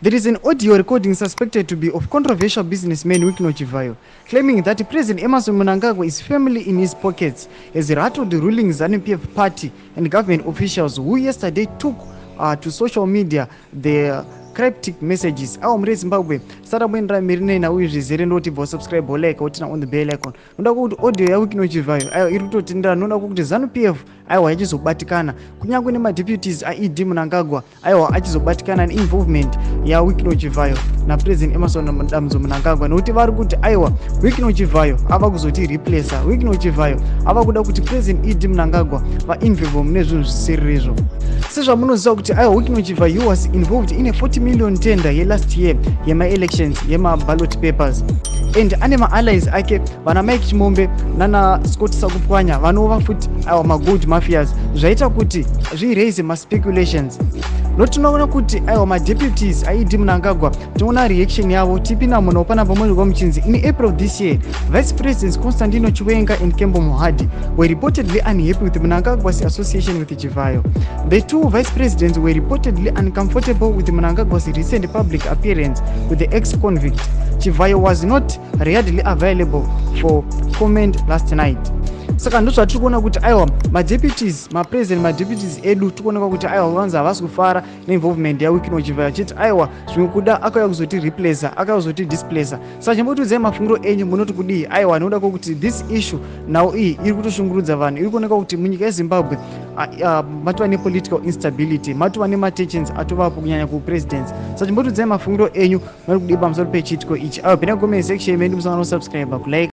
There is an audio recording suspected to be of controversial businessman Wikino Chivhayo, claiming that President Emmerson Mnangagwa is firmly in his pockets as he rattled the ruling ZANU-PF party and government officials who yesterday took to social media the cryptic messages. Awa muri Zimbabwe sara mwendera mirine na uyu zvizere ndoti bva subscribe like utina on the bell icon. Noda kuti audio ya Wikino Chivhayo ayo iri kutotendera noda kuti ZANU-PF aiwa yachizobatikana kunyangwe nemadeputies aED Mnangagwa aiwa achizobatikana neinvolvement ya Wikino Chivhayo napresident Emmerson Mnangagwa nokuti vari kuti aiwa Wikino Chivhayo ava kuzoti replace Wikino Chivhayo ava kuda kuti president ED Mnangagwa vainvolve mune zvinhu zvisiririzvo. Sezvamunoziva kuti aiwa Wikino Chivhayo was involved in a 40 million tender last year yema-elections yema-ballot papers and ane ma-allies ake vana Mike Chimombe nana Scott Sakupwanya vanova futi aiwa ma-gold mafias zvaita kuti zvi-raise ma-speculations. Notinoona kuti aiwa ma-deputies aED Mnangagwa tinoona reaction yavo tipinda muno panapa mwezi waMuchinzi. In April this year, Vice Presidents Chiwenga and Mohadi were reportedly unhappy with Mnangagwa's association with Chivhayo. The two vice presidents were reportedly uncomfortable with Mnangagwa's recent public appearance with the ex-convict. Chivhayo was not readily available for comment last night. Saka ndo zvatiri kuona kuti aiwa ma-deputies ma-deputies edu tikuoneka kuti aiwa vanzi havasi kufara neinvolvement yaWikino Chivhayo achiti aiwa zvimwe kuda akauya kuzoti replace akauya kuzoti displace. Saka chimbotiudzai mafungiro enyu munoti kudii. Aiwa noda kuti this issue now iyi iri kutoshungurudza vanhu, iri kuoneka kuti munyika yeZimbabwe matova nepolitical instability, matova nematensions atovapo kunyanya kupresidents. Saka chimbotiudzai mafungiro enyu munoti kudii pamusoro pechitiko ichi. Aiwa penda comment section medu musana kusubscribe kulike